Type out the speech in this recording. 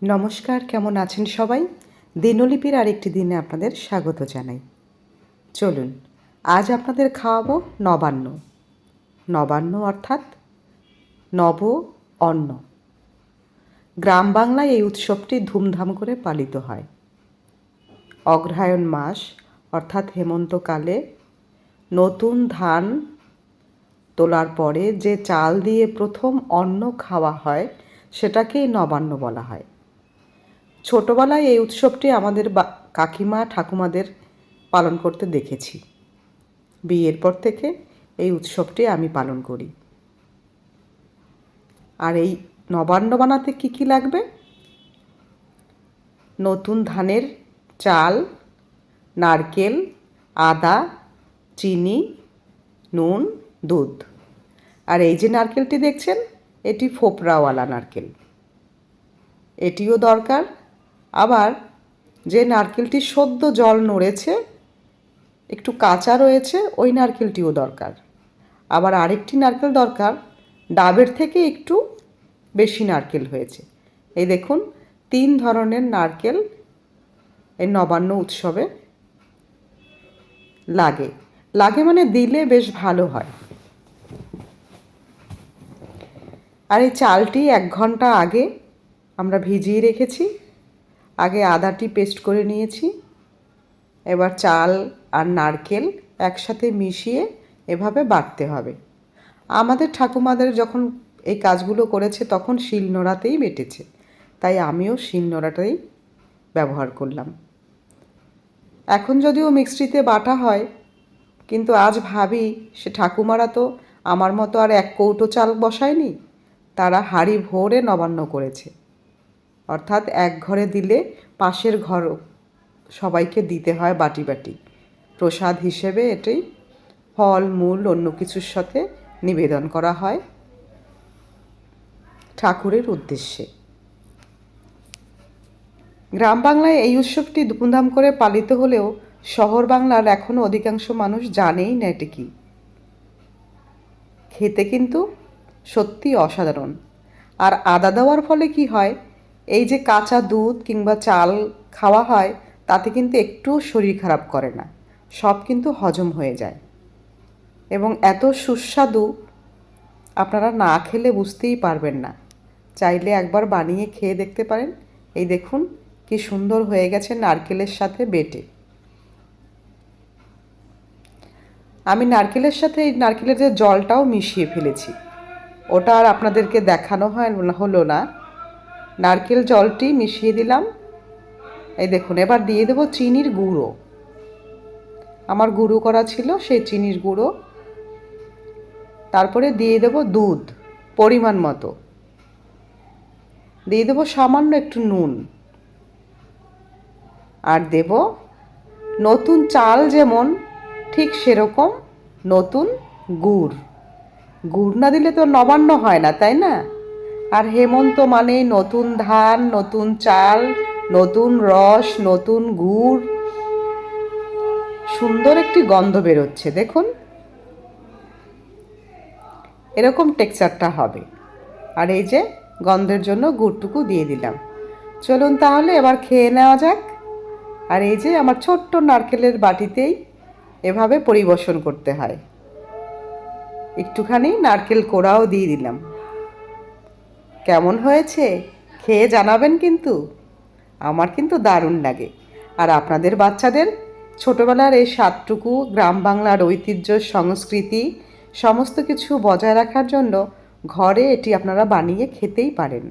নমস্কার, কেমন আছেন সবাই? দিনলিপির আরেকটি দিনে আপনাদের স্বাগত জানাই। চলুন, আজ আপনাদের খাওয়াবো নবান্ন। নবান্ন অর্থাৎ নব অন্ন। গ্রাম বাংলায় এই উৎসবটি ধুমধাম করে পালিত হয়। অগ্রহায়ণ মাস অর্থাৎ হেমন্তকালে নতুন ধান তোলার পরে যে চাল দিয়ে প্রথম অন্ন খাওয়া হয় সেটাকেই নবান্ন বলা হয়। ছোটোবেলায় এই উৎসবটি আমাদের কাকিমা ঠাকুমাদের পালন করতে দেখেছি। বিয়ের পর থেকে এই উৎসবটি আমি পালন করি। আর এই নবান্ন বানাতে কী কী লাগবে? নতুন ধানের চাল, নারকেল, আদা, চিনি, নুন, দুধ। আর এই যে নারকেলটি দেখছেন, এটি ফোপড়াওয়ালা নারকেল, এটিও দরকার। আবার যে নারকেলটি সদ্য জল নড়েছে, একটু কাঁচা রয়েছে, ওই নারকেলটিও দরকার। আবার আরেকটি নারকেল দরকার, ডাবের থেকে একটু বেশি নারকেল হয়েছে। এই দেখুন, 3 ধরনের নারকেল এই নবান্ন উৎসবে লাগে মানে দিলে বেশ ভালো হয়। আর এই চালটি 1 ঘন্টা আগে আমরা ভিজিয়ে রেখেছি। আগে আদাটি পেস্ট করে নিয়েছি। এবার চাল আর নারকেল একসাথে মিশিয়ে এভাবে বাটতে হবে। আমাদের ঠাকুমাদের যখন এই কাজগুলো করেছে তখন শিলনোড়াতেই বেটেছে, তাই আমিও শিলনোড়াটাই ব্যবহার করলাম। এখন যদিও মিক্সিতে বাটা হয়, কিন্তু আজ ভাবি সে ঠাকুমারা তো আমার মতো আর 1 কৌটো চাল বসায়নি, তারা হাঁড়ি ভরে নবান্ন করেছে। অর্থাৎ এক ঘরে দিলে পাশের ঘর সবাইকে দিতে হয় বাটি বাটি। প্রসাদ হিসেবে এটাই ফল মূল অন্য কিছুর সাথে নিবেদন করা হয় ঠাকুরের উদ্দেশ্যে। গ্রাম বাংলায় এই উৎসবটি ধুমধাম করে পালিত হলেও শহর বাংলার এখনও অধিকাংশ মানুষ জানেই না এটি কী। খেতে কিন্তু সত্যি অসাধারণ। আর আদা দেওয়ার ফলে কি হয়, এই যে কাঁচা দুধ কিংবা চাল খাওয়া হয় তাতে কিন্তু একটুও শরীর খারাপ করে না, সব কিন্তু হজম হয়ে যায়। এবং এত সুস্বাদু, আপনারা না খেলে বুঝতেই পারবেন না। চাইলে একবার বানিয়ে খেয়ে দেখতে পারেন। এই দেখুন কি সুন্দর হয়ে গেছে নারকেলের সাথে বেটে। আমি নারকেলের সাথে এই নারকেলের যে জলটাও মিশিয়ে ফেলেছি, ওটা আর আপনাদেরকে দেখানো হলো না। নারকেল জলটি মিশিয়ে দিলাম। এই দেখুন, এবার দিয়ে দেবো চিনির গুঁড়ো। আমার গুঁড়ো করা ছিল সেই চিনির গুঁড়ো। তারপরে দিয়ে দেবো দুধ পরিমাণ মতো, দিয়ে দেবো সামান্য একটু নুন, আর দেব নতুন চাল যেমন ঠিক সেরকম নতুন গুড়। গুড় না দিলে তো নবান্ন হয় না, তাই না? আর হেমন্ত মানে নতুন ধান, নতুন চাল, নতুন রস, নতুন গুড়। সুন্দর একটি গন্ধ বেরোচ্ছে, দেখুন এরকম টেক্সচারটা হবে। আর এই যে গন্ধের জন্য গুড়টুকু দিয়ে দিলাম। চলুন তাহলে এবার খেয়ে নেওয়া যাক। আর এই যে আমার ছোট্ট নারকেলের বাটিতেই এভাবে পরিবেশন করতে হয়। একটুখানি নারকেল কোড়াও দিয়ে দিলাম। কেমন হয়েছে খেয়ে জানাবেন কিন্তু। আমার কিন্তু দারুণ লাগে। আর আপনাদের বাচ্চাদের ছোটোবেলার এই স্বাদটুকু, গ্রাম বাংলার ঐতিহ্য, সংস্কৃতি সমস্ত কিছু বজায় রাখার জন্য ঘরে এটি আপনারা বানিয়ে খেতেই পারেন।